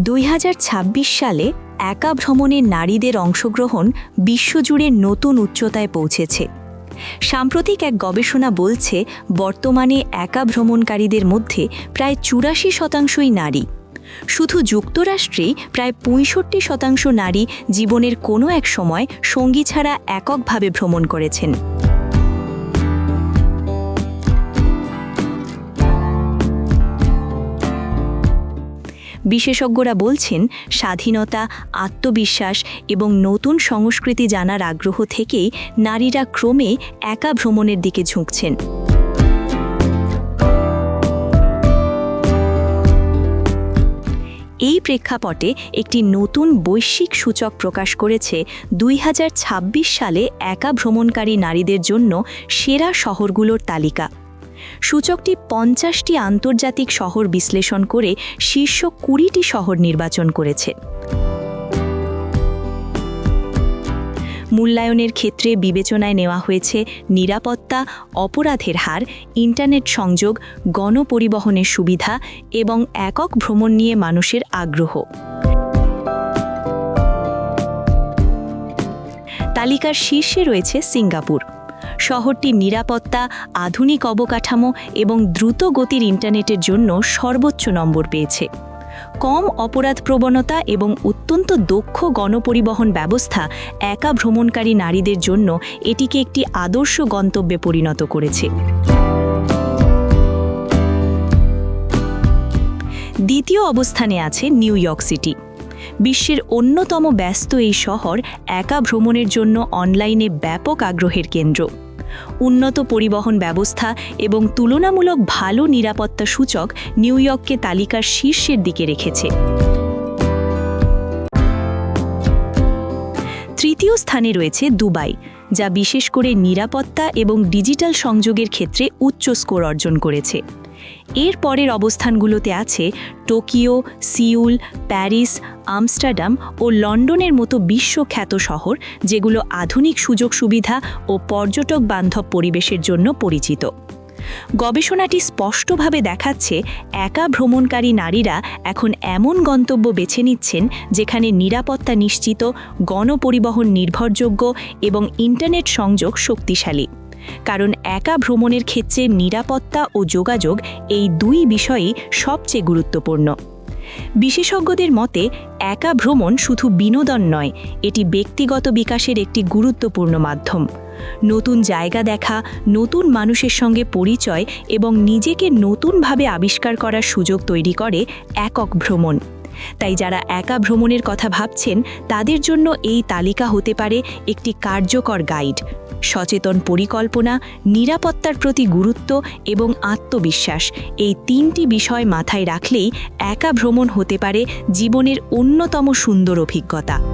2026 সালে একা ভ্রমণে নারীদের অংশগ্রহণ বিশ্বজুড়ে নতুন উচ্চতায় পৌঁছেছে। সাম্প্রতিক এক গবেষণা বলছে, বর্তমানে একা ভ্রমণকারীদের মধ্যে প্রায় 84% নারী। শুধু যুক্তরাষ্ট্রেই প্রায় 65% নারী জীবনের কোনো এক সময় সঙ্গী ছাড়া এককভাবে ভ্রমণ করেছেন। বিশেষজ্ঞরা বলছেন, স্বাধীনতা, আত্মবিশ্বাস এবং নতুন সংস্কৃতি জানার আগ্রহ থেকেই নারীরা ক্রমে একা ভ্রমণের দিকে ঝুঁকছেন। এই প্রেক্ষাপটে একটি নতুন বৈশ্বিক সূচক প্রকাশ করেছে 2026 সালে একা ভ্রমণকারী নারীদের জন্য সেরা শহরগুলোর তালিকা। সূচকটি 50টি আন্তর্জাতিক শহর বিশ্লেষণ করে শীর্ষ 20টি শহর নির্বাচন করেছে। মূল্যায়নের ক্ষেত্রে বিবেচনায় নেওয়া হয়েছে নিরাপত্তা, অপরাধের হার, ইন্টারনেট সংযোগ, গণপরিবহনের সুবিধা এবং একক ভ্রমণ নিয়ে মানুষের আগ্রহ। তালিকার শীর্ষে রয়েছে সিঙ্গাপুর। শহরটির নিরাপত্তা, আধুনিক অবকাঠামো এবং দ্রুত গতির ইন্টারনেটের জন্য সর্বোচ্চ নম্বর পেয়েছে। কম অপরাধ প্রবণতা এবং অত্যন্ত দক্ষ গণপরিবহন ব্যবস্থা একা ভ্রমণকারী নারীদের জন্য এটিকে একটি আদর্শ গন্তব্যে পরিণত করেছে। দ্বিতীয় অবস্থানে আছে নিউ ইয়র্ক সিটি। বিশ্বের অন্যতম ব্যস্ত এই শহর একা ভ্রমণের জন্য অনলাইনে ব্যাপক আগ্রহের কেন্দ্র। উন্নত পরিবহন ব্যবস্থা এবং তুলনামূলক ভালো নিরাপত্তা সূচক নিউ ইয়র্ককে তালিকার শীর্ষের দিকে রেখেছে। তৃতীয় স্থানে রয়েছে দুবাই, যা বিশেষ করে নিরাপত্তা এবং ডিজিটাল সংযোগের ক্ষেত্রে উচ্চ স্কোর অর্জন করেছে। এর পরের অবস্থানগুলোতে আছে টোকিও, সিউল, প্যারিস, আমস্টারডাম ও লন্ডনের মতো বিশ্বখ্যাত শহর, যেগুলো আধুনিক সুযোগ সুবিধা ও পর্যটক বান্ধব পরিবেশের জন্য পরিচিত। গবেষণাটি স্পষ্টভাবে দেখাচ্ছে, একা ভ্রমণকারী নারীরা এখন এমন গন্তব্য বেছে নিচ্ছেন যেখানে নিরাপত্তা নিশ্চিত, গণপরিবহন নির্ভরযোগ্য এবং ইন্টারনেট সংযোগ শক্তিশালী। কারণ একা ভ্রমণের ক্ষেত্রে নিরাপত্তা ও যোগাযোগ এই দুই বিষয়ই সবচেয়ে গুরুত্বপূর্ণ। বিশেষজ্ঞদের মতে, একা ভ্রমণ শুধু বিনোদন নয়, এটি ব্যক্তিগত বিকাশের একটি গুরুত্বপূর্ণ মাধ্যম। নতুন জায়গা দেখা, নতুন মানুষের সঙ্গে পরিচয় এবং নিজেকে নতুনভাবে আবিষ্কার করার সুযোগ তৈরি করে একক ভ্রমণ। তাই যারা একা ভ্রমণের কথা ভাবছেন, তাদের জন্য এই তালিকা হতে পারে একটি কার্যকর গাইড। সচেতন পরিকল্পনা, নিরাপত্তার প্রতি গুরুত্ব এবং আত্মবিশ্বাস, এই তিনটি বিষয় মাথায় রাখলেই একা ভ্রমণ হতে পারে জীবনের অন্যতম সুন্দর অভিজ্ঞতা।